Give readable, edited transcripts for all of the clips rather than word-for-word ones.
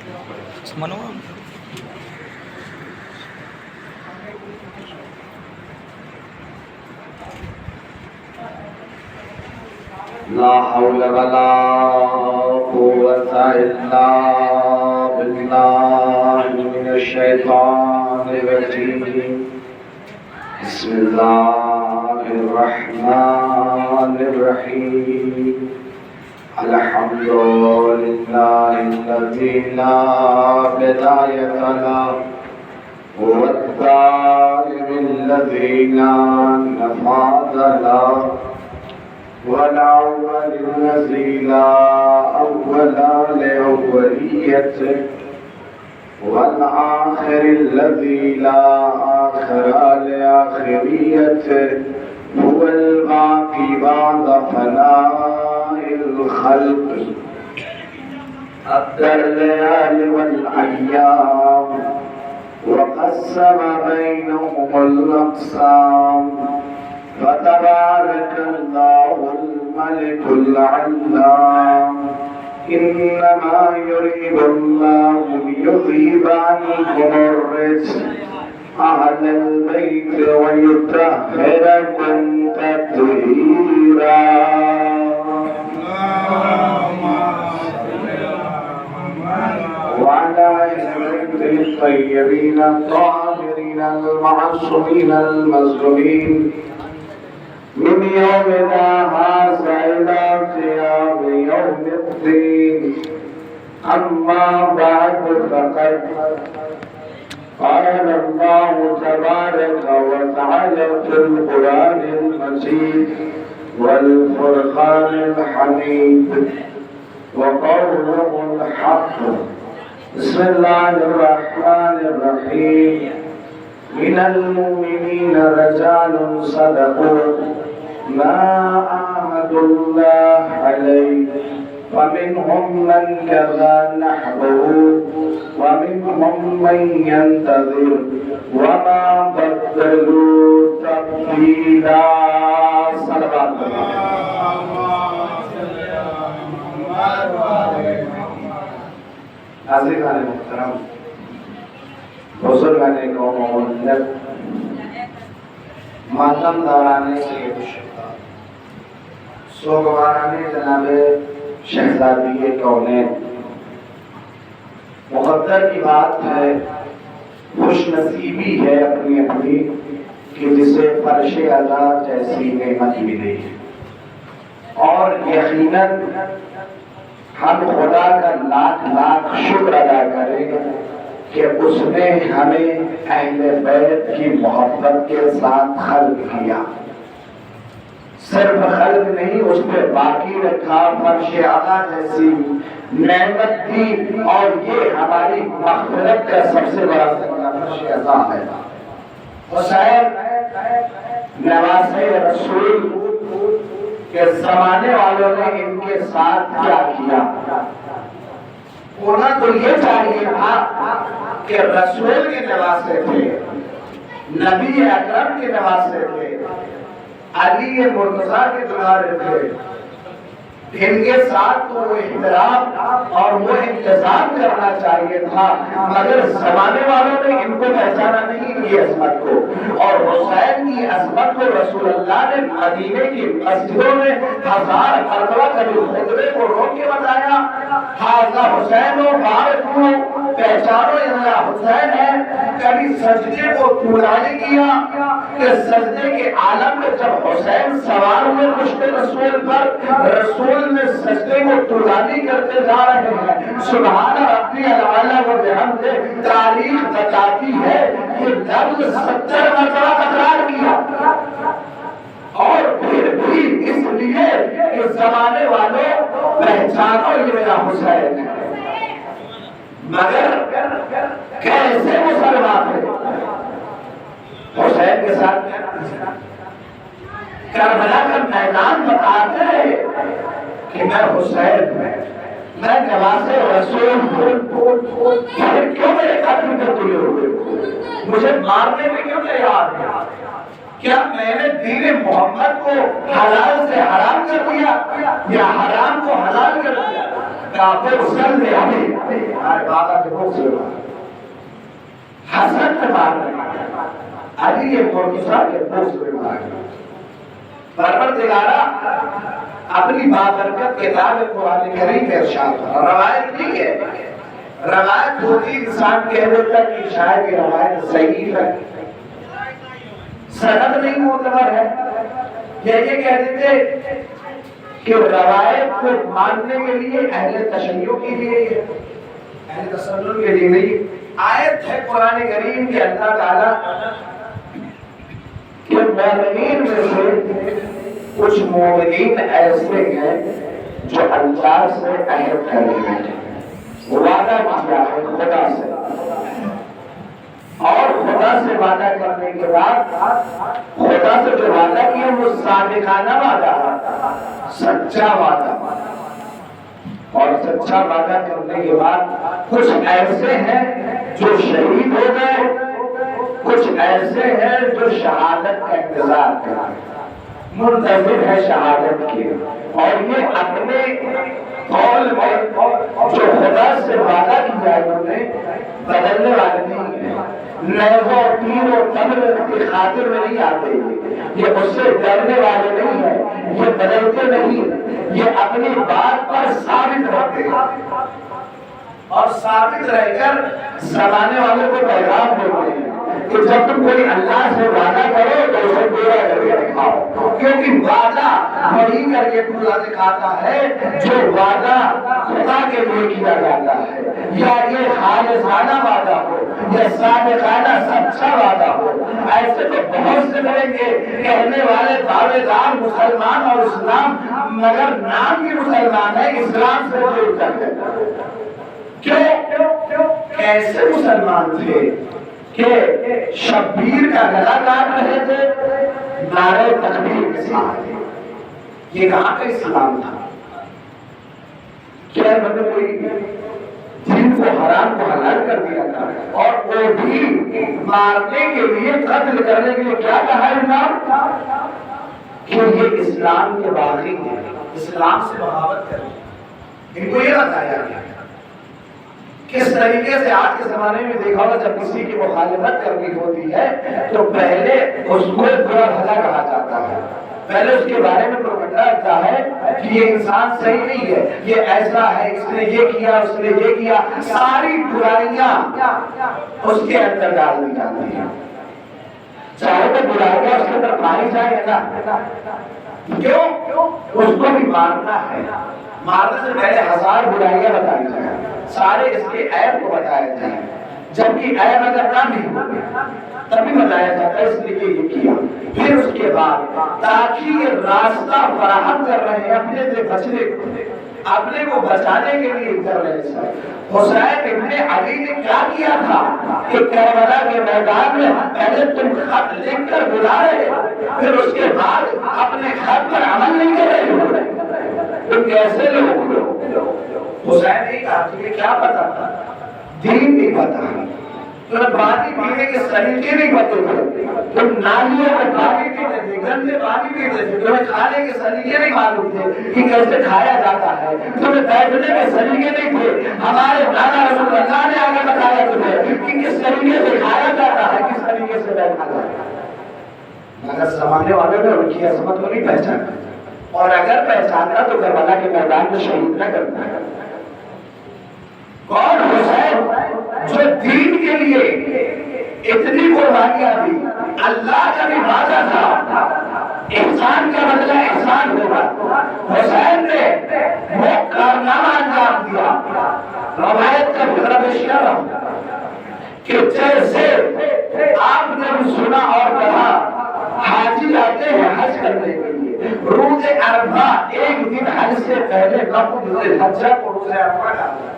منو لا حول ولا قوة إلا بالله من الشيطان الرجيم بسم الله الرحمن الرحيم الحمد لله الذي لا بداية له والدائم الذي لا نفاذ له والأول الذي لا أول لأوليته والآخر الذي لا آخر لآخريته هو الباقي بعد فناء الخلق أدى الليالي والأيام وقسم بينهم الأقسام فتبارك الله الملك العلام إنما يريد الله ليذهب عنكم الرجس أهل البيت ويطهركم تطهيرا وعلى أهل البيت الطيبين الطاهرين المعصومين المظلومين من يومنا هذا إلى قيام يوم الدين أما بعد فقد قال الله تبارك وتعالى في القرآن المجيد والفرقان الحميد وقوله الحق بسم الله الرحمن الرحيم من المؤمنين رجال صدقوا ما عاهدوا الله عليه فمنهم من كذا نحبه ومنهم من ينتظر وما بدلوا تبديلا صلوات حاضرین محترم بزرگان قوم و ملت ماتم دارانے سید الشہداء سوگوارانے جناب شہزادی کونین مقدر کی بات ہے خوش نصیبی ہے اپنی اپنی کہ جسے فرش عطا جیسی نعمت ملی اور یقیناً ہم خدا کا لاکھ لاکھ شکر ادا کریں کہ اس نے ہمیں اہل بیت کی محبت کے ساتھ خلق کیا صرف خلق نہیں اس پہ باقی رکھا فرش اعلیٰ جیسی نعمت دی اور یہ ہماری مغفرت کا سب سے بڑا فرش اعلیٰ ہے حسین نواسے رسول کہ زمانے والوں نے ان کے ساتھ کیا کیا ہونا تو یہ چاہیے تھا کہ رسول کے نواسے تھے نبی اکرم کے نواسے تھے علی مرتضیٰ کے دلارے تھے ان کے ساتھ تو وہ احترام اور وہ انتظام کرنا چاہیے تھا مگر زمانے والوں نے ان کو پہچانا نہیں کی عظمت کو اور حسین کی عظمت کو رسول اللہ نے مدینے کی مسجدوں میں 1000 مرتبہ کبھی خطبے کو روک کے بتایا حاضر حسین و بارک کو پہچانو یہ حسین ہے کبھی سجدے کو طولانی کیا کہ سجدے کے عالم میں جب حسین سوار ہوئے مشت رسول پر رسول میں سجدے کو طولانی کرتے جا رہے ہیں سبحان ربی العالی و بحمدہ تاریخ بتاتی ہے کہ لفظ 70 مرتبہ تکرار کیا اور پھر بھی اس لیے کہ زمانے والوں پہچانو یہ میرا حسین ہے مگر کیسے مسلمان ہے حسین کے ساتھ کربلا کا میدان بتاتے ہیں کہ میں حسین میں نواسے رسول پھر کیوں میرے قتل میں تلے ہوئے مجھے مارنے میں کیوں تیار ہے کیا میں نے دین محمد کو حلال سے حرام کر دیا یا حرام کو حلال کر دیا کافر صلی علی ہمارے بابا کے بغض میں حسن میں مار رہے ہیں، علی مرتضیٰ کے بغض میں مار رہے ہیں۔ پروردگارہ اپنی بابرکت کتاب قرآن کریم میں ارشاد ہے، روایت نہیں ہے، روایت ہوتی انسان کہہ دیتا کہ شاید یہ روایت صحیح ہے، سند نہیں معتبر ہے، یہ کہہ دیتے کہ روایت کو ماننے کے لیے اہل تشیع کے لیے ہے، اہل تسنن کے لیے نہیں۔ آیت ہے قرآن کریم کے اللہ تعالیٰ کہ مومنین میں سے کچھ مومنین ایسے ہیں جو اللہ سے عہد کر لیے ہیں، وعدہ کیا ہے خدا سے، اور خدا سے وعدہ کرنے کے بعد خدا سے جو وعدہ کیا وہ صادقانہ وعدہ ہے، سچا وعدہ، اور سچا وعدہ کرنے کے بعد کچھ ایسے ہیں جو شہید ہو گئے، کچھ ایسے ہیں جو شہادت کا انتظار کریں، منتظر ہے شہادت کے، اور یہ اپنے قول میں جو خدا سے وعدہ کیا ہے انہوں نے بدلنے والے نہیں ہیں، نیز و تیر و تمر کی خاطر میں نہیں آتے، یہ اس سے ڈرنے والے نہیں ہیں، یہ بدلتے نہیں، یہ اپنی بات پر ثابت رہتے ہیں، اور ثابت رہ کر زمانے والوں کو پیغام دیتے ہیں کہ جب تم کوئی اللہ سے وعدہ کرو تو اسے پورا کر کے دکھاؤ، کیونکہ وعدہ وہی کر کے پورا دکھاتا ہے جو وعدہ خدا کے لیے کیا جاتا ہے، یا یہ خالصانہ وعدہ ہو یا صادقانہ سچا وعدہ ہو۔ ایسے تو بہت سے ملیں گے کہنے والے دعوے دار مسلمان اور اسلام، مگر نام کی مسلمان ہے، اسلام سے دور کرتے ہیں۔ کیوں؟ کیسے مسلمان تھے کہ شبیر کا گلا کاٹ رہے تھے نعرہ تکبیر کے ساتھ، یہ کہاں کا اسلام تھا؟ کیا انہوں نے کوئی دین کو حرام کو حلال کر دیا تھا؟ اور وہ بھی مارنے کے لیے، قتل کرنے کے لیے کیا کہا امام؟ کہ یہ اسلام کے باغی ہیں، اسلام سے بغاوت کریں۔ ان کو یہ بتایا گیا کس طریقے سے آج کے زمانے میں دیکھا ہوگا جب کسی کی مخالفت کرنی ہوتی ہے تو پہلے اس کو برا بھلا کہا جاتا ہے، پہلے اس کے بارے میں پروپیگنڈا ہوتا ہے کہ یہ انسان صحیح نہیں ہے، یہ ایسا ہے، اس نے یہ کیا، اس نے یہ کیا، ساری برائیاں اس کے اندر ڈال دی جاتی ہیں، چاہے تو برائیاں اس کے اندر پائی جائے نا، کیوں؟ اس کو بھی مارنا ہے، مارنے سے پہلے 1000 برائیاں بتائی جائیں، سارے اس کے عیب کو بتایا جائیں، جبکہ عیب اگر نہ بھی ہو تبھی بتایا جاتا ہے اس لیے یہ کیا۔ پھر اس کے بعد تاکہ یہ راستہ فراہم کر رہے ہیں اپنے سے بچنے کو، اپنے کو بچانے کے لیے کر رہے ہیں۔ حسین ابن علی نے کیا کیا تھا کہ کربلا کے میدان میں پہلے تم خط لکھ کر بلا رہے، پھر اس کے بعد اپنے خط پر عمل نہیں کر رہے ہو، تم کیسے لوگ ہو؟ حسین نے کہا تمہیں کیا پتا تھا؟ دین نہیں پتا، تمہیں پانی پینے کے طریقے نہیں پتے تھے، تم نالیوں میں پانی پیتے تھے، گندے پانی پیتے تھے، تمہیں کھانے کے طریقے نہیں معلوم تھے کہ کیسے کھایا جاتا ہے، تمہیں بیٹھنے کے طریقے نہیں تھے، ہمارے دادا رسول اللہ نے آگے بتایا تمہیں کہ کس طریقے سے کھایا جاتا ہے، کس طریقے سے بیٹھا جاتا ہے، مگر زمانے والوں نے ان کی عظمت کو نہیں پہچانا، اور اگر پہچانتا تو کربلا کے میدان میں شہید نہ کرتا۔ کون؟ حسین، جو دین کے لیے اتنی قربانیاں دی، اللہ کا بھی وعدہ تھا احسان کا بدلہ احسان ہوگا، حسین نے وہ کارنامہ انجام دیا۔ روایت کا فکر پیش کر رہا ہوں کہ جیسے آپ نے بھی سنا اور کہا حاجی جاتے ہیں حج کرنے کے لیے، روز عرفہ ایک دن حج سے پہلے قبل الحجہ کو روز عرفہ ڈالا،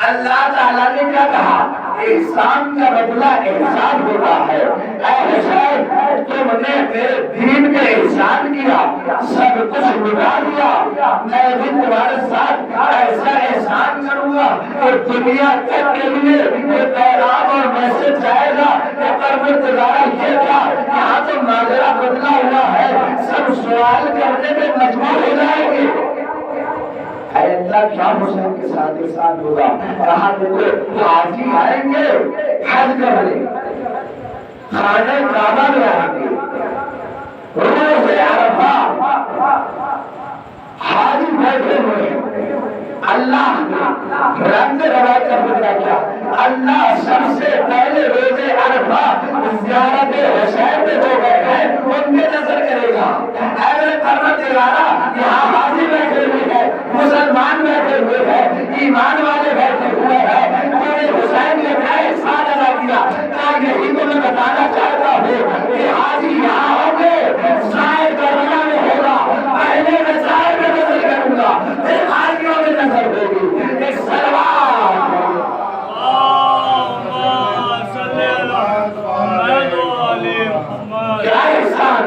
اللہ تعالیٰ نے کیا کہا؟ احسان کا بدلہ احسان ہوتا ہے، اے حسین تم نے میرے دین کا احسان کیا، سب کچھ مٹا دیا، میں بھی تمہارے ساتھ ایسا احسان کروں گا کہ دنیا تک کے لیے یہ پیغام اور میسج جائے گا کہ پروردگارہ یہ کیا، یہاں تو معاملہ بدلا ہوا ہے، سب سوال کرنے میں مجبور ہو جائیں گے۔ اللہ کیا حسین کے ساتھ احسان ہوگا. کہا دیکھو حاجی آئیں گے حج کرنے, خانہ کعبہ میں آئیں گے, روز عرفہ حاجی بیٹھے ہوئے ہیں. اللہ نے رنگ روا کر بتا کیا, اللہ سب سے پہلے روز عرفہ زیارت حسین پہ ہو گئے ہیں, ان پہ نظر کرے گا. اے میرے پروردگارا, یہاں حاجی بیٹھے ہوئے ہیں, مسلمان بیٹھے ہوئے ہیں, ایمان والے بیٹھے ہوئے ہیں, میرے حسین نے کیا احسان ادا کیا. یہی تو میں بتانا چاہتا ہوں کہ حاجی یہاں ہوں گے, سائر کربلا میں ہوگا, پہلے میں سائر پہ نظر کروں گا, پھر حاجیوں میں نظر ہوگی. ایک سلوات کیا احسان,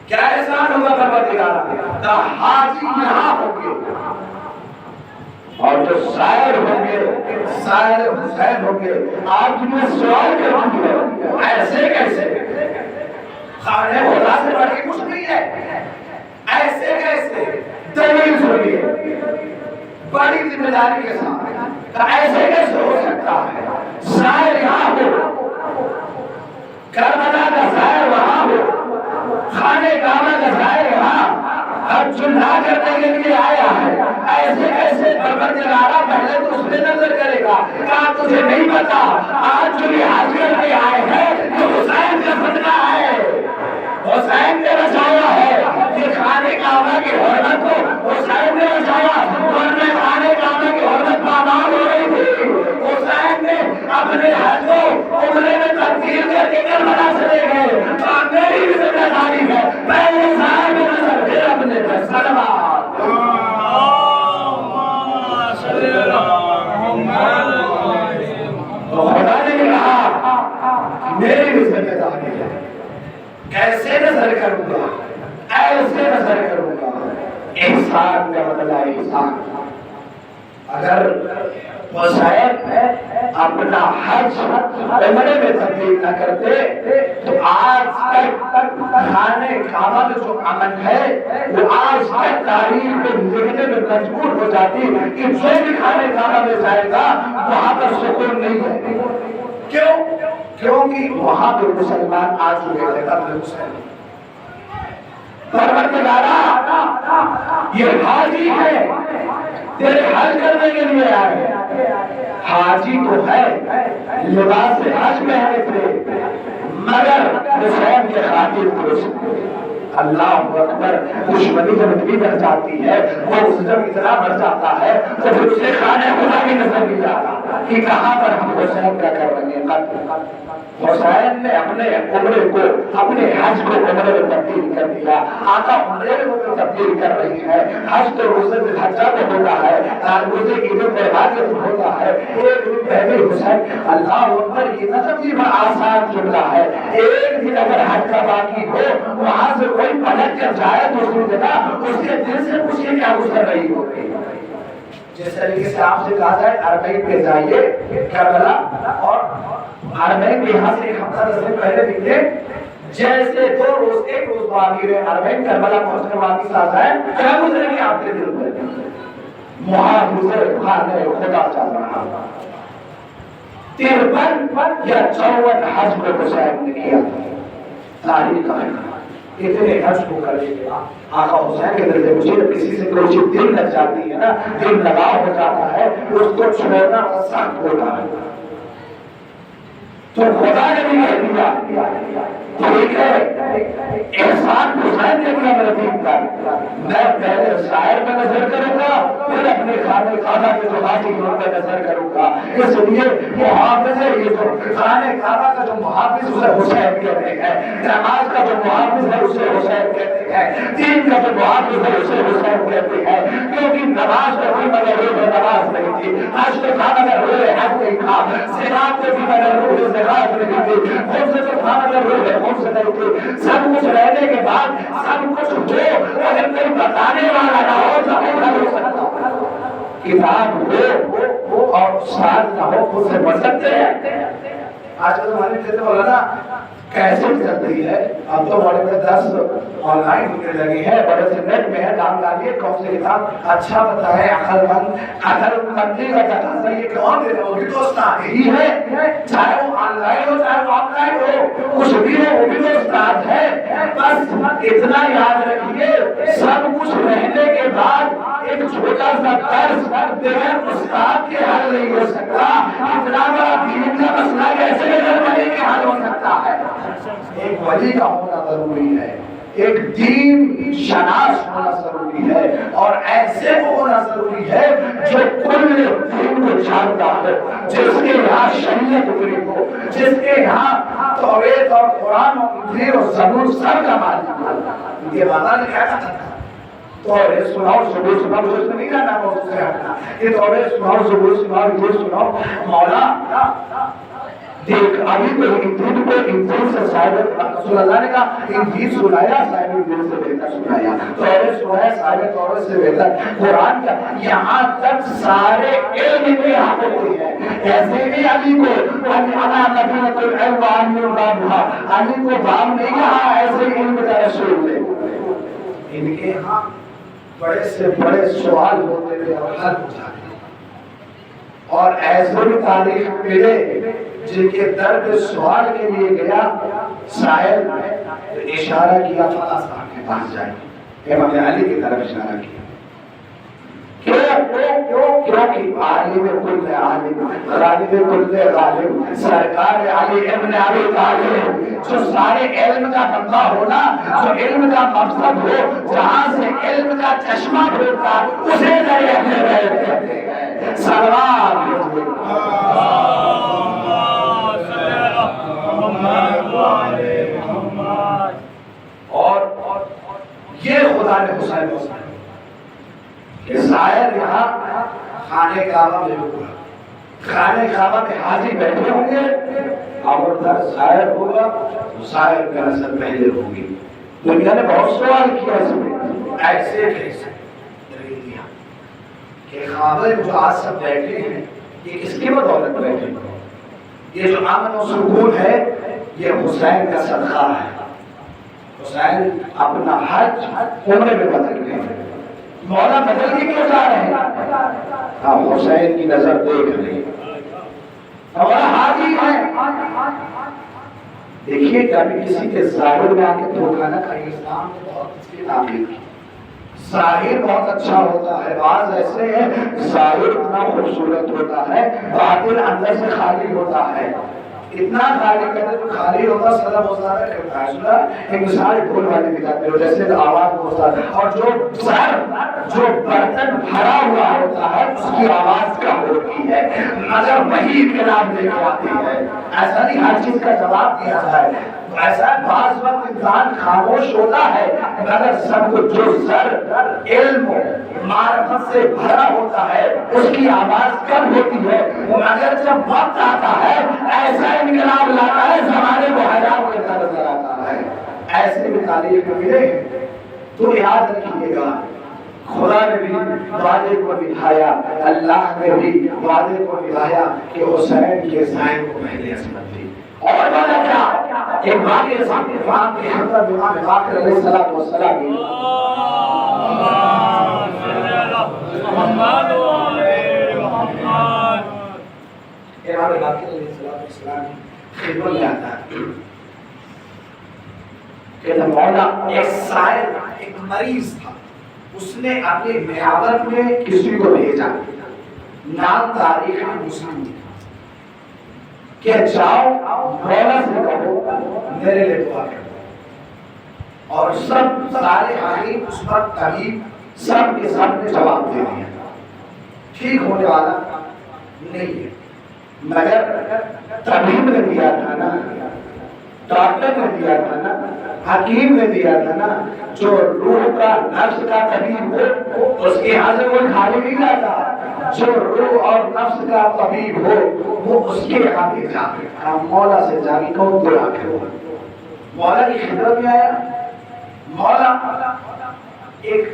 کیا احسان ہوگا پروردگارا. حاجی یہاں ہوں گے اور جو سائر ہوں گے, سائر حسین ہوں گے. آپ میں سوال کروں گے ایسے کیسے, خانہ خدا سے بڑھ کے کچھ نہیں ہے, ایسے کیسے, دلیل سنیے بڑی ذمہ داری کے ساتھ. ایسے کیسے ہو سکتا ہے, سائر یہاں ہو, کربلا کا سائر وہاں ہو, خانہ کعبہ کا سائر یہاں, اب چنھا کرنے کے لیے آیا ہے. ایسے کیسے پروردگارا, پہلے تو اس پہ نظر کرے گا. کہا تجھے نہیں پتا آج جو یہ حج کر کے آئے ہیں تو حسین کا صدقہ ہے, حسین نے بچایا ہے. یہ خانہ کعبہ کی حرمت کو حسین نے بچایا, ورنہ خانہ کعبہ کی حرمت پامال ہو رہی تھی. حسین نے اپنے حج کو عمرے میں تبدیل کر کے کربلا چلے گئے. میری بھی ذمہ داری ہے, پہلے صاحب میں نظر پھر اپنے پر. سلوات تو خدا نے کہا میری بھی ذمہ داری ہے. کیسے نظر کروں گا, ایسے نظر کروں گا. احسان کا بدلہ احسان. اگر حسین اپنا حج عمرے میں تبدیل نہ کرتے تو آج تک خانہ کعبہ کا جو امن ہے وہ آج تک تاریخ میں لکھنے میں مجبور ہو جاتی کہ جو بھی خانہ کعبہ میں جائے گا وہاں پر سکون نہیں ہے. کیوں, کیونکہ وہاں پہ مسلمان آ چکے تھے قبل حسین. پروردگارا یہ حاجی ہے, تیرے حج کرنے کے لیے آئے. حاجی تو ہے, لباس حج پہنے تھے, مگر حسین کے خاطر درست. اللہ اکبر. دشمنی جب اتنی بڑھ جاتی ہے, وہ جب اتنا بڑھ جاتا ہے تو پھر اسے خانہ خدا کی نظر نہیں آتا کہ کہاں پر ہم حسین کا کر رہے ہیں. حسین نے اپنے عمرے کو, اپنے حج کو عمرے میں تبدیل کر دیا. آقا عمرے میں تبدیل کر رہی ہے. حج تو روزے ذوالحجہ میں ہوتا ہے, روزے کی دن برباد ہوتا ہے. ایک دن پہلے حسین, اللہ اکبر, یہ نہ سمجھیے بڑا آسان جملہ ہے. ایک دن اگر حج کا باقی ہو, وہاں سے کوئی پلٹ کر جائے دوسری جگہ, اس کے دل سے پوچھیے کیا گزر رہی ہوگی. جس طریقے سے آپ سے کہا جائے ارمین پہ جائیے کربلا, اور ارمین یہاں سے ایک ہفتہ 10 دن پہلے نکلے, جیسے 2 روز 1 روز باقی رہے ارمین کربلا پہنچنے واپس آ جائے, کیا گزرے گی آپ کے دل میں؟ محافظ خانہ خدا چل رہا. 53 یا 54 حج کو حسین نے کیا. تاریخ کا اتنے حج کو کرنے کے بعد آقا حسین کے دل سے مجھے کسی سے کوئی چیز دل لگ جاتی ہے نا, دل لگاؤ ہو جاتا ہے, اس کو چھوڑنا سخت ہوتا ہے. تو خدا نے بھی کہہ دیا ٹھیک ہے, احسان حسین نے کیا میرے دین کا, میں پہلے شاعر پہ نظر کروں گا, پھر اپنے خانہ کعبہ کے جو حاجی ہیں ان پہ نظر کروں گا. اس لیے محافظ ہے, یہ جو خانہ کعبہ کا جو محافظ اسے حسین کہتے ہیں, نماز کا جو محافظ ہے اسے حسین کہتے ہیں, دین کا جو محافظ ہے اسے حسین کہتے ہیں. کیونکہ نماز کو بھی مگر روح نماز نہیں تھی, حج کو تھا مگر روح حج نہیں تھا, زکات کو بھی مگر روح زکات نہیں تھی, خود سے تھا مگر روح خود سے نہیں تھی. سب کچھ رہنے کے بعد سب کچھ ہو, اگر کوئی بتانے والا نہ ہو تو نہیں ہو سکتا. کتاب ہو اور ساتھ نہ ہو, خود سے پڑھ سکتے ہیں. آج کل ہمارے کہتے بولا نا کیسے چلتی ہے؟ اب تو بڑے بڑے 10 آن لائن ہونے لگے ہیں، بڑے سے نیٹ میں ہے، ڈاؤن ڈالیے کون سے کتاب اچھا بتائے، عقل مندی کا تقاضا یہ کون دے رہا؟ وہ بھی تو استاد ہی ہے، چاہے وہ آن لائن ہو چاہے وہ آف لائن ہو، کچھ بھی ہو وہ بھی تو استاد ہے۔ بس اتنا یاد رکھیے، سب کچھ رہنے کے بعد ایک چھوٹا سا درس بغیر استاد کے حل نہیں ہو سکتا۔ اتنا بڑا دین کا مسئلہ کیسے بغیر ولی کے حل ہو سکتا ہے؟ ایک ولی کا ہونا ضروری ہے، ایک دین شناس ہونا ضروری ہے، اور ایسے کو ہونا ضروری ہے جو کل دین کو جانتا ہے، جس کے یہاں شریعت اتری ہو، جس کے یہاں توریت اور قرآن اور انجیل اور زبور سب کا مالک ہو۔ یہ بابا نے کیا کہا تھا؟ توریت سناؤ، زبور سناؤ، جو اس میں نہیں رہنا موضوع سے ہٹنا، یہ توریت سناؤ، زبور سناؤ، یہ سناؤ۔ مولا دیکھ ابھی تو انجیل سے صاحب رسول اللہ نے کہا انجیل سنایا، صاحب انجیل سے بہتر سنایا، توریت سنایا، صاحب توریت سے بہتر قرآن کا، یہاں تک سارے علم میں یہاں ہوتے ہیں۔ ایسے بھی علی کو انا نبیۃ العلم وعلم البابھا، علی کو باب نہیں کہا، ایسے علم کا رسول نے۔ ان کے ہاں بڑے سے بڑے سوال ہوتے تھے اور حل ہو جاتے، اور ایسے بھی تاریخ ملے جن کے در پہ سوال کے لیے گیا سائل اشارہ کیا فلاں صاحب کے پاس جائے، امام علی کی طرف اشارہ کیا۔ کیونکہ عالم کل عالم غالب کل غالب سرکار علی ابن ابی طالب، جو سارے علم کا بندہ ہونا، جو علم کا مقصد ہو، جہاں سے علم کا چشمہ کھلتا اسے ذریعہ کہتے ہیں۔ سلام اور یہ خدا نے حسین کو کہ ظاہر یہاں خانے کعبہ میں ہوگا، خانے کعبہ میں حاجی بیٹھے ہوں گے، اور ادھر ظاہر ہوگا، ظاہر کا نظر پہلے ہوگی۔ دنیا نے بہت سوال کیا اس میں، ایسے کیسے کہ کعبہ میں جو آج سب بیٹھے ہیں یہ کس کی بدولت بیٹھے ہیں؟ یہ جو امن و سکون ہے یہ حسین کا صدقہ ہے۔ حسین اپنا حج عمرے میں بدل گئے، مولا بدل کے کیوں جا رہے ہیں؟ ہاں حسین کی نظر دیکھ رہی اور حاجی ہے۔ دیکھیے کبھی کسی کے ظاہر میں آ کے دھوکہ نہ کھائیے، اسلام نے بہت اس کی تعمیر کی۔ ظاہر بہت اچھا ہوتا ہے، بعض ایسے ہیں ظاہر اتنا خوبصورت ہوتا ہے، باطن اندر سے خالی ہوتا ہے، اتنا خالی کہتے جو خالی ہوتا صدا مصادر کرتا ہے۔ سنا ایک مثال پھول والے دکھاتے ہو، جیسے آواز ہوتا ہے، اور جو برتن بھرا ہوا ہوتا ہے اس کی آواز کم ہوتی ہے مگر وہی انقلاب لے کے آتی ہے۔ ایسا نہیں ہر چیز کا جواب دیا جائے، ایسا بعض وقت انسان خاموش ہوتا ہے مگر سب کچھ جو زر علم معرفت سے بھرا ہوتا ہے اس کی آواز کم ہوتی ہے، مگر جب وقت آتا ہے ایسا انقلاب لاتا ہے زمانے کو حیران کرتا نظر آتا ہے۔ ایسے بھی تاریخ میں ملے تو یاد رکھیے گا خدا نے بھی وعدے کو نبھایا، اللہ نے بھی وعدے کو نبھایا کہ حسین کے زائن کو پہلے عصمت دی۔ اور بنا کیا ایک واقعے سامنے امام کے حضرت امام باقر علیہ السلام والسلام امام باقر علیہ السلام خدمت میں آتا ہے کہ مولا ایک سائل ایک مریض تھا، اس نے اپنے میابر میں کسی کو بھیجا، نام تاریخ مسلم کہ جاؤ مولا سے کہو میرے لیے دعا کرو، اور سب سارے حکیم اس پر طبیب سب کے سب نے جواب دے دیا ٹھیک ہونے والا نہیں ہے، مگر طبیب نے دیا تھا نا، ڈاکٹر نے دیا تھا نا، حکیم نے دیا تھا نا، جو روح کا نفس کا طبیب ہو اس کے یہاں سے کوئی خالی نہیں جاتا، جو روح اور نفس کا طبیب ہو وہ اس کے یہاں بھیجا، مولا سے جا کے کہو دعا کرو۔ مولا کی خدمت میں آیا، مولا ایک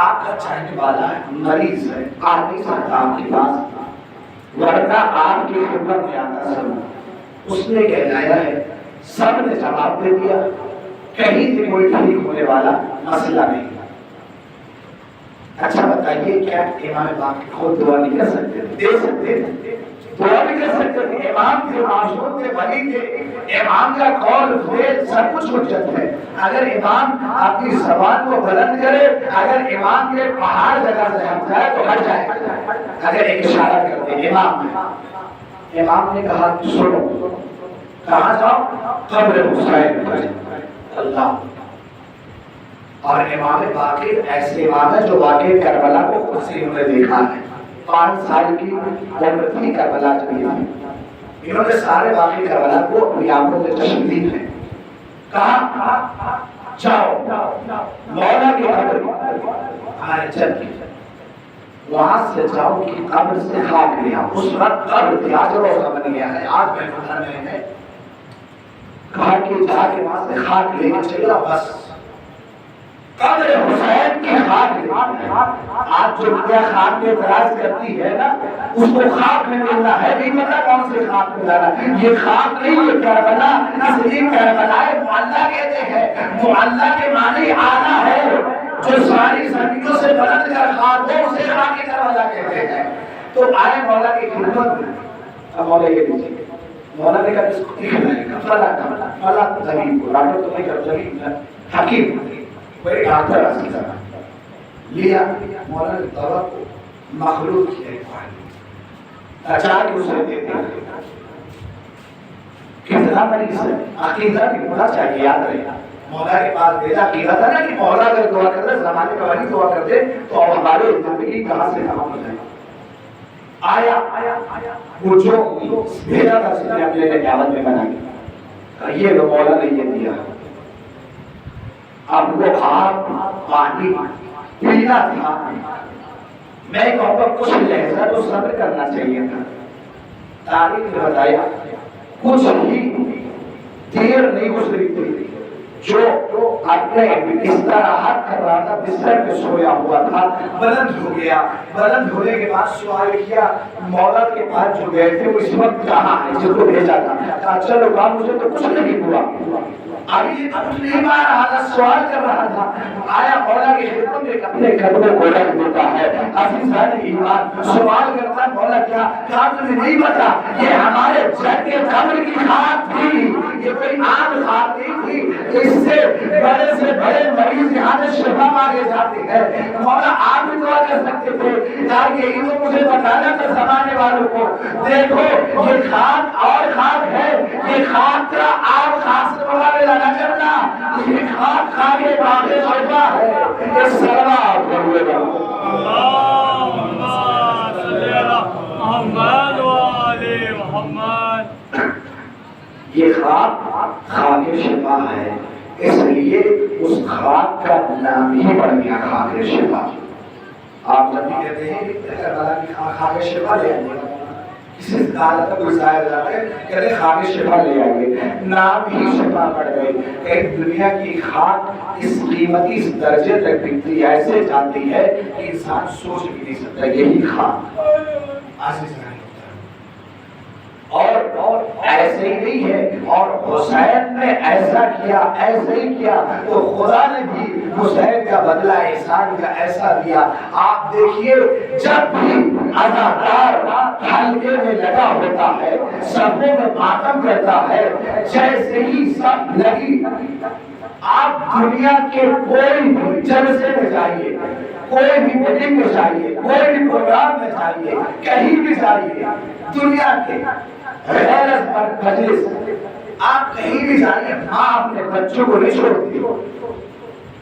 آپ کا چاہنے والا ہے، مریض ہے، آ نہیں سکتا آپ کے پاس، ورنہ آپ کی خدمت میں آتا سب۔ اس نے کہلایا ہے سب نے جواب دے دیا، کہیں سے کوئی ٹھیک ہونے والا مسئلہ نہیں۔ اچھا بتائیے کیا امام باقر خود دعا نہیں کر سکتے تھے؟ دے سکتے تھے، دعا بھی کر سکتے تھے۔ امام تھے، معصوم تھے، ولی تھے، امام کا قول فعل سب کچھ حجت ہے۔ اگر امام اپنی زبان کو بلند کرے، اگر امام کے پہاڑ جگہ سے ہٹ جائے تو ہٹ جائے، اگر ایک اشارہ کر دے امام نے کہا سنو، کہاں جاؤ؟ قبر حسین پر۔ اللہ، اور امام باقر ایسے امام ہے جو واقعی کربلا کو خود سے انہوں نے دیکھا ہے۔ 5 سال کی عمر تھی کربلا کی، انہوں نے سارے واقعی کربلا کو اپنی آنکھوں میں چشم دی ہے۔ کہا جاؤ مولا کی قبر ہمارے چل کی، وہاں سے جاؤ کہ قبر سے خاک لیا۔ اس وقت قبر تھی، آج روزہ بن گیا ہے، آج میں گھر میں ہے۔ کہا کہ جا کے وہاں سے خاک لے کے چلا، بس قبر حسین کی خاک لے۔ آج جو کیا خاک میں اعتراض کرتی ہے نا، اس کو خاک میں ملنا ہے، نہیں پتا کون سے خاک میں جانا۔ یہ خاک نہیں، یہ کربلا، اس لیے کربلا معلّہ کہتے ہیں۔ معلّہ کے معنی آنا ہے، جو ساری زمینوں سے بلند کر خاک ہو، اسے خاک کربلا کہتے ہیں۔ تو آئے مولا کی خدمت میں، اب مولا یہ دیجیے، مولا نے کہا اس کو دکھلائے گا، فلا زمین کو، ڈاکٹر تو نہیں کر زمین حکیم بڑے ڈاکٹر اصل طرح لیا، مولا نے دوا کو مخلوط کیا، اچانک اسے دے دیا۔ کتنا مریض ہے، عقیدہ بھی ہونا چاہیے، یاد رہے۔ مولا کے پاس بھیجا، عقیدہ تھا نا کہ مولا اگر دعا کر دے، زمانے کا ولی دعا کر دے تو ہماری زندگی کہاں سے کہاں ہو جائے۔ آیا وہ جو بھیجا تھا، اس نے اپنے قیامت میں بنا کے یہ لو، مولا نے یہ دیا۔ اب وہ آپ پانی پینا تھا، میں کہوں گا کچھ لہذا تو صبر کرنا چاہیے تھا۔ تاریخ نے بتایا کچھ ہی دیر نہیں گزری تھی، جو اپنے استراحت کر رہا تھا، بستر پہ سویا ہوا تھا، بلند ہو گیا۔ بلند ہونے کے بعد سوال کیا مولا کے پاس جو گئے تھے وہ اس وقت کہاں ہے، جس کو بھیجا تھا؟ کہا چلو کہا مجھے تو کچھ نہیں ہوا، ابھی کچھ نہیں پا رہا تھا، سوال کر رہا تھا۔ آیا مولا کی خدمت میں اپنے قدموں کو رکھ دیتا ہے، عزیزان ایمان سوال کرتا ہے مولا کیا؟ کہا تمہیں نہیں پتا یہ ہمارے جد کے قبر کی خاک تھی، یہ کوئی عام خاک نہیں تھی، اس سے بڑے مریض یہاں سے شفا مانگے جاتے ہیں۔ مولا آپ بھی دعا کر سکتے تھے، یہی تو مجھے بتانا تھا زمانے والوں کو، دیکھو یہ خاک اور خاک ہے، یہ خاک کا آپ خاص مقابلہ نہ کرنا، یہ خاک خاک باغ شفا ہے، یہ سلام کرے گا۔ اللہم صلی علی محمد و آل محمد۔ یہ خاک خاک شفا ہے، اس لیے اس خاک کا نام ہی پڑ گیا خاک شفا۔ آپ جب بھی کہتے ہیں کہ کربلا کی خاک شفا لے آئیے، کسی دالت کا کوئی ظاہر جاتا ہے کہتے ہیں خاک شفا لے آئیے، نام ہی شفا پڑ گئی۔ کہ دنیا کی خاک اس قیمتی اس درجے تک بکتی ایسے جاتی ہے کہ انسان سوچ بھی نہیں سکتا، یہی خاک عزیز ہے۔ اور ایسے ہی نہیں ہے، اور حسین نے ایسا کیا، ایسے ہی کیا تو خدا نے بھی حسین کا بدلہ احسان کا ایسا دیا۔ آپ دیکھیے جب بھی عزادار حلقے میں لگا ہوتا ہے، سبوں میں ماتم کرتا ہے، جیسے ہی سب لگی، آپ دنیا کے کوئی بھی جلسے میں جائیے، کوئی بھی میٹنگ میں جائیے، کوئی بھی پروگرام میں جائیے، کہیں بھی جائیے، دنیا کے غیرت پر مجلس آپ کہیں بھی جائیے، ماں اپنے بچوں کو نہیں چھوڑتی،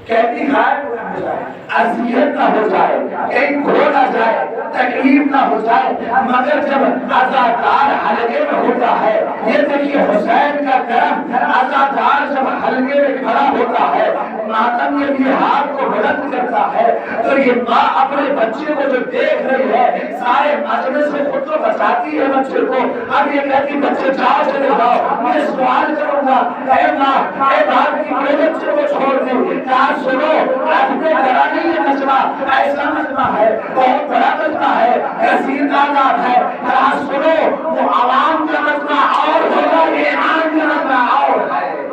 کہتی غائب ہو جائے، اذیت نہ ہو جائے، کہیں کھو نہ جائے، تکلیف نہ ہو جائے، مگر جب عزادار حلقے میں ہوتا ہے، یہ دیکھیے حسین کا کرم، عزادار جب حلقے میں کھڑا ہوتا ہے، ماتم یہ بھی ہاتھ کو بلند کرتا ہے، تو یہ ماں اپنے بچے کو جو دیکھ رہی ہے، سارے مجلس سے خود تو بچاتی ہے بچے کو، اب یہ کہتی بچے جاؤ چلے جاؤ، میں سوال کروں گا، اے ماں، اے باپ کی بڑے بچے کو چھوڑ دیں، کہا سنو اپنے گھرانے یہ ایسا مجمع ہے، بہت بڑا مجمع ہے، کثیر تعداد ہے، سنو وہ عوام کا مجمع اور ہوگا، یہ عام کا مجمع اور ہے،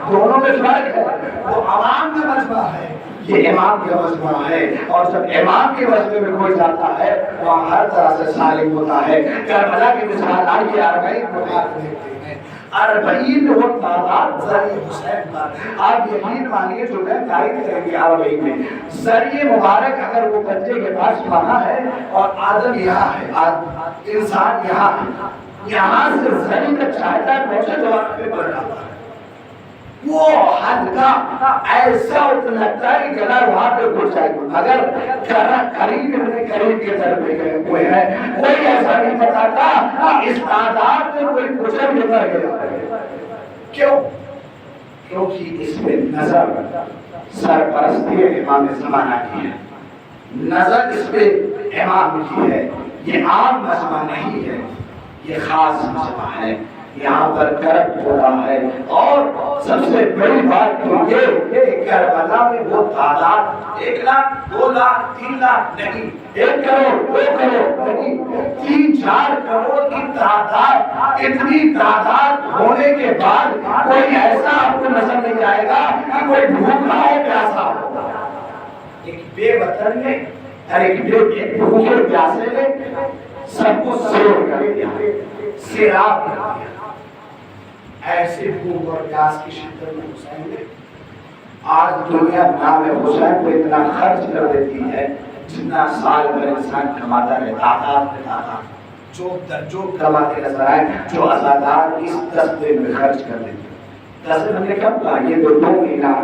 دونوں میں فرق ہے، وہ عوام کا مجمع ہے، یہ امام کا مجمع ہے، اور جب امام کے مجمع میں کوئی جاتا ہے وہاں ہر طرح سے سالم ہوتا ہے۔ کربلا کی مثال آئیے اربعین کو دیکھتے ہیں، اربعین وہ تعداد ذریعہ حسین پر، آپ یقین مانیے جو میں تاریخ کریں گے اربعین میں، ذریعہ مبارک اگر وہ بچے کے پاس پانا ہے اور آدم یہاں ہے، انسان یہاں ہے، یہاں سے ذریعہ تک چاہتا ہے پہنچے تو آپ پہ بڑھ جاتا ہے، وہ ہلکا ایسا اتنا ہے کہ گلا وہاں پہ گھٹ جائے گا، اگر قریب ابن قریب کے طرف لے گئے ہوئے ہیں، کوئی ایسا نہیں بتاتا اس تعداد میں کوئی کچھ بھی کر گیا۔ کیوں؟ کیونکہ اس میں نظر سرپرستی امام زمانہ کی ہے، نظر اس پہ امام کی ہے، یہ عام مجمع نہیں ہے، یہ خاص مجمع ہے، یہاں پر کرم ہو رہا ہے۔ اور سب سے بڑی بات تو یہ کہ کربلا میں وہ تعداد 1 لاکھ 2 لاکھ 3 لاکھ نہیں، 1 کروڑ 2 کروڑ نہیں، 3-4 کروڑ کی تعداد، اتنی تعداد ہونے کے بعد کوئی ایسا آپ کو نظر نہیں آئے گا کہ کوئی بھوکا ہو پیاسا ہو، ایک بے وطن نے اور ایک بھوکے پیاسے نے سب کو سیر کر دیا، سیراب کر دیا۔ ایسے بھوک اور پیاس کی شدت میں حسین نے آج دنیا نام حسین کو اتنا خرچ کر دیتی ہے جتنا سال بھر انسان کماتا رہے، تعداد میں تعداد جو درجوں کماتے نظر آئے، جو ازادار اس 10 دن میں خرچ کر دیتے، 10 دن نے کب کہا؟ یہ 2 مہینہ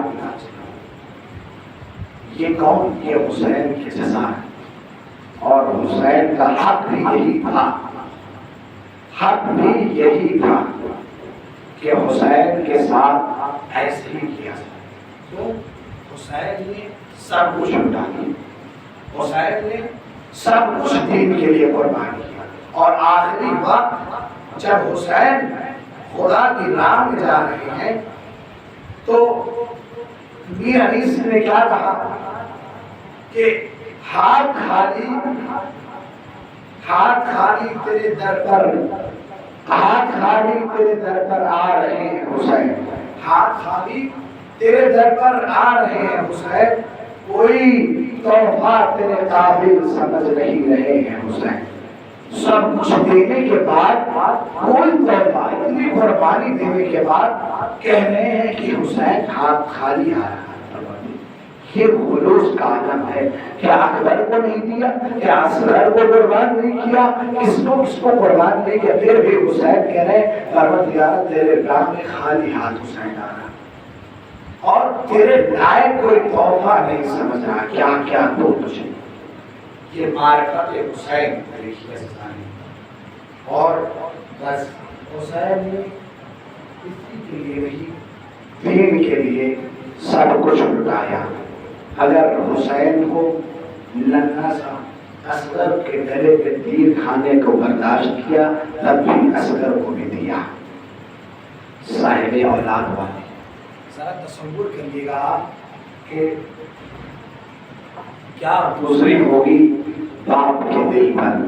یہ کون؟ یہ حسین کی جزا ہے، اور حسین کا حق بھی یہی تھا، حق بھی یہی تھا کہ حسین کے ساتھ ایسے ہی کیا جائے۔ تو حسین نے سب کچھ لٹا دیا، حسین نے سب کچھ دین کے لیے قربان کیا، اور آخری وقت جب حسین خدا کی راہ میں جا رہے ہیں تو میر حدیث نے کیا کہا کہ ہاتھ خالی تیرے در پر، ہاتھ خالی تیرے در پر آ رہے ہیں حسین، ہاتھ خالی تیرے در پر آ رہے ہیں حسین، کوئی تحفہ تیرے قابل سمجھ نہیں رہے ہیں حسین، سب کچھ دینے کے بعد کوئی تحفہ، اتنی قربانی دینے کے بعد کہہ رہے ہیں کہ حسین ہاتھ خالی آ رہا ہے۔ یہ خلوص کا عالم ہے، کیا اکبر کو نہیں دیا، کیا اصغر کو قربان نہیں کیا، کس کو قربان نہیں کیا، پھر بھی حسین کہہ رہے ہیں پروردگار تیرے راہ میں خالی ہاتھ حسین آ رہا، اور تیرے لائق کوئی تحفہ نہیں سمجھ رہا، کیا کیا تو تجھے۔ یہ معرفت حسین دیکھیے سامنے، اور بس حسین نے اسی کے لیے نہیں، دین کے لیے سب کچھ لٹایا۔ اگر حسین کو ننھا سا اصغر کے گلے پہ تیر کھانے کو برداشت کیا، تب بھی اصغر کو بھی دیا، صاحب اولاد والے۔ ذرا تصور کریے گا آپ کہ کیا گزری ہوگی باپ کے دل پر،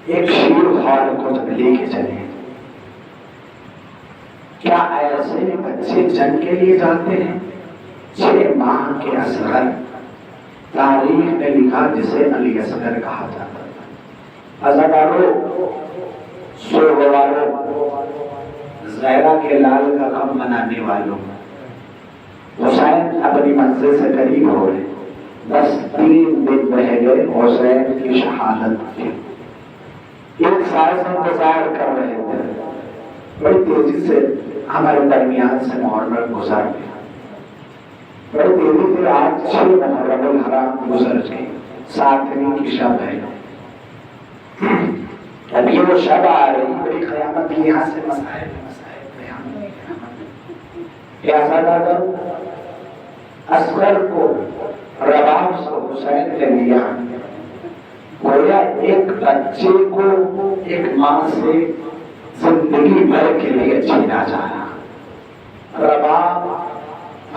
ایک شیر خوار کو جب لے کے چلے، کیا ایسے بچے جنگ کے لیے جاتے ہیں؟ 6 ماہ کے اصغر، تاریخ نے لکھا جسے علی اصغر کہا جاتا ہے۔ عزاداروں، سوگواروں، زہرا کے لال کا غم منانے والوں، حسین اپنی منزل سے قریب ہو رہے، بس 3 دن رہ گئے حسین کی شہادت کے، 1 سال سے انتظار کر رہے تھے، بڑی تیزی سے ہمارے درمیان سے محرم گزر گیا، بڑی تیزی سے آج 6 محرم الحرام گزر گئی، 7ویں کی شب ہے، اب یہ وہ شب آ رہی بڑی قیامت کی، یہاں سے مسائل قیامت کروں اصغر کو رباب سے حسین نے لیا، گویا ایک بچے کو ایک ماں سے زندگی بھر کے لیے چھینا جانا۔ رباب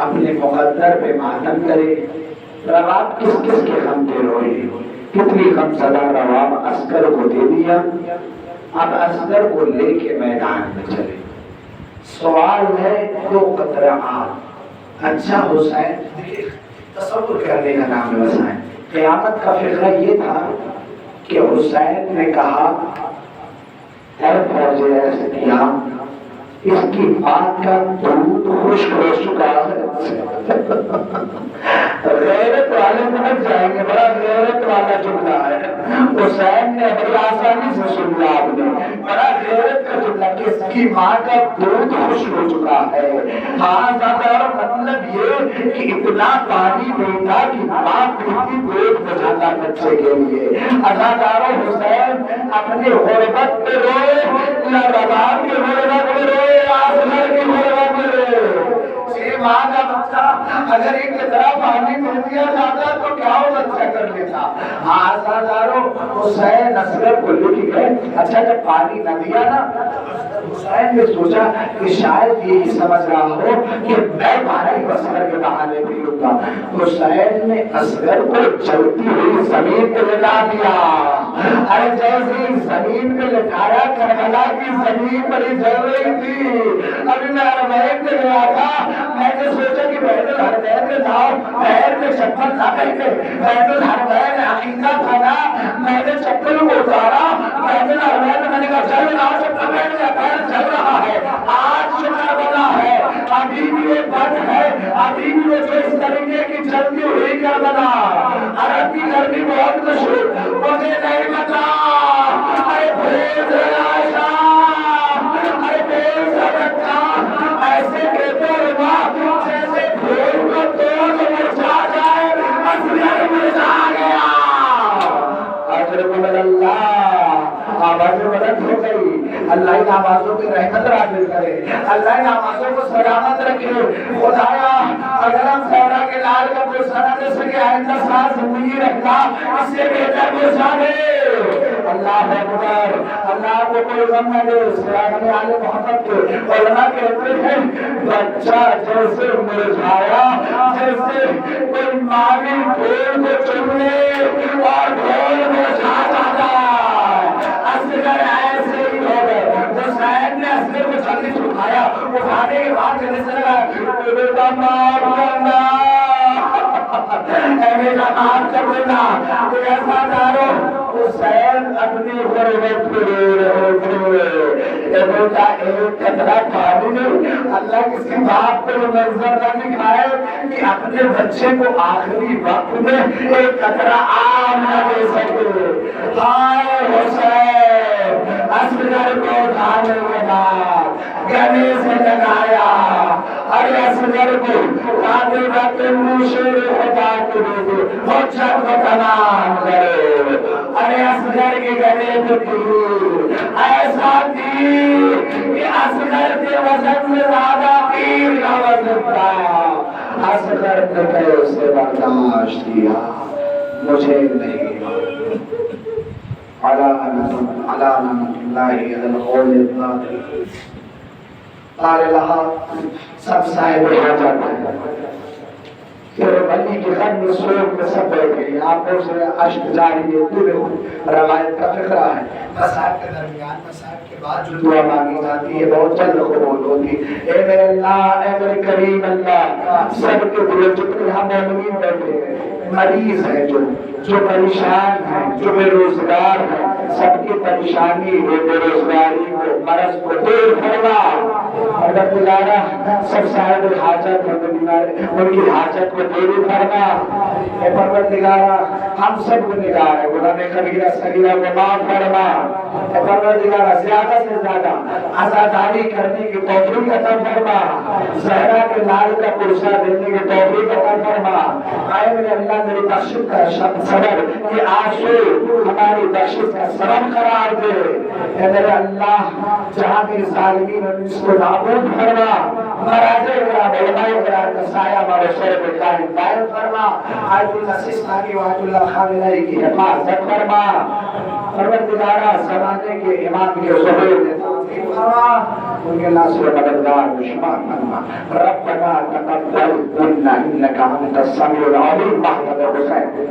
اپنے مقدر پہ ماتم کرے، رباب کس کس کے غم پہ روئی، کتنی غم زدہ رباب عسکر کو دے دیا، اب عسکر کو لے کے میدان میں چلے۔ سوال ہے دو قطرہ آب۔ اچھا حسین، تصور کرنے کا نام ہے حسین۔ قیامت کا فقرہ یہ تھا کہ حسین نے کہا اے فوج اسلام، اس کی بات کا دودھ خشک ہو چکا ہے۔ غیرت والے سمجھ جائیں گے، بڑا غیرت والا جملہ ہے۔ حسین نے بڑی آسانی سے سن لیا آپ نے، بڑا غیرت کا جملہ کہ اس کی ماں کا دودھ خشک ہو چکا ہے۔ ہاں زیادہ مطلب یہ کہ اتنا پانی نہیں تھا کہ ماں پیتی دودھ بجانا بچے کے لیے۔ ازادارو حسین اپنی غربت پہ روئے یا رباب کی غربت پہ روئے یا اصغر کی غربت پہ روئے؟ ماں کا بچہ اگر ایک طرح پانی دے دیا جاتا تو کیا وہ بچہ کر لیتا؟ آزادارو حسین اصغر کو لے کے گئے۔ اچھا جب پانی نہ دیا نا، حسین نے سوچا کہ شاید یہی سمجھ رہا ہو کہ میں پانی اصغر کے بہانے پیوں گا۔ حسین نے اصغر کو چلتی ہوئی زمین پہ لٹا دیا۔ ارے جیسے زمین پہ لٹایا، کربلا کی زمین بڑی جل رہی تھی۔ ابھی میں حرمین میں گیا تھا، میں نے سوچا کہ بیت الحرمین میں جاؤ، پیر میں چپل نہ پہنے، بیت الحرمین عقیدہ تھا نا، میں نے چپل کو اتارا، بیت الحرمین میں نے کہا چل رہا چپل پہن لیا، پیر چل رہا ہے۔ آج شکر بنا ہے، ابھی بھی یہ بد ہے، ابھی بھی وہ جو اس طریقے کی چلتی ہوئی کیا بنا۔ عرب کی گرمی بہت مشہور، مجھے نہیں پتا، ارے بھیج رہا ارے بھیج رکھا ایسے کہتے ہوا جیسے بھیج کو توڑ مرجا جائے، اصغر مرجا گیا۔ اجر من اللہ، آوازیں بلند ہو گئی۔ اللہ ان آوازوں کی رحمت نازل کرے، اللہ ان آوازوں کو سلامت رکھے۔ خدایا اگر ہم زہرا کے لال کا گلشنہ دے سکے آئندہ سال زندگی رکھنا، اس سے بہتر گلشنہ اللہ اکبر۔ اللہ کو کوئی غم نہ دے۔ سراغ آل محمد کے علماء کہتے ہیں بچہ جیسے مرجھایا، جیسے کوئی مالی پھول کو چن لے اور پھول مرجھا جاتا، اصغر ایسے ہی ہو گئے۔ حسین نے اصغر کو جلدی اٹھایا، اٹھانے کے بعد جلدی سے لگا بیٹا معاف کرنا، اے بیٹا معاف کر دینا۔ ایسا دارو حسین اپنی غربت پہ رو رہے تھے۔ اے بیٹا ایک قطرہ پانی نہیں، اللہ کسی باپ کو منظر نہ دکھائے کہ اپنے بچے کو آخری وقت میں ایک قطرہ آم نہ دے سکے۔ ہائے حسین، اصغر کو اٹھانے کے بعد گلے سے لگایا، ارے اصغر کو قادر باتیں موشے خدا کو دے دے، حجت کو تمام کرے۔ ارے اصغر کے گلے پہ تیر ایسا تیر کہ اصغر کے وزن سے زیادہ تیر کا وزن تھا۔ اصغر نے کیسے برداشت کیا مجھے نہیں معلوم۔ علامت اللہ علی القول الظاہر۔ قال لها سب صاحب حاجت ہے، پھر ولی کے خط میں سوگ میں سب بیٹھ گئی، آنکھوں سے اشک جاری ہے۔ روایت کا فقرہ ہے، مسائب کے درمیان مسائب کے بعد جو دعا مانگی جاتی ہے بہت جلد قبول ہوتی۔ اے میرے اللہ، اے میرے کریم اللہ، سب کے دل جتنے یہاں مومنین بیٹھے ہیں، مریض ہیں جو پریشان ہیں، جو بے روزگار ہیں، سب کی پریشانی بے روزگاری کو، مرض کو دور فرما۔ پروردگارہ سب صاحب حاجت ان کی حاجت کو دور فرما۔ اے پروردگارہ ہم سب گنہگار ہیں، گناہ کبیرہ صغیرہ کو معاف فرما۔ اے پروردگارہ زیادہ سے زیادہ عزاداری کرنے کی توفیق عطا فرما، زہرا کے لال کا قرصہ دینے کی توفیق عطا فرما۔ اے میرے اللہ میری بخشش کا سبب یہ آنسو ہماری بخشش کا سبب قرار دے۔ اے میرے اللہ جہاں بھی ظالمین ہیں اس کو نابود فرما، مراجع کرام علماء کرام کا سایہ ہمارے سر پہ قائم فرما۔ آیت اللہ سستانی و آیت اللہ خامنہی کی حفاظت فرما۔ پروردگارہ زمانے کے امام کے ظہور نے تعظیم فرما، ان کے ناصر مددگار بشمار فرما۔ ربنا تقبل منا انک انت السمیع العلیم۔ محمد حسین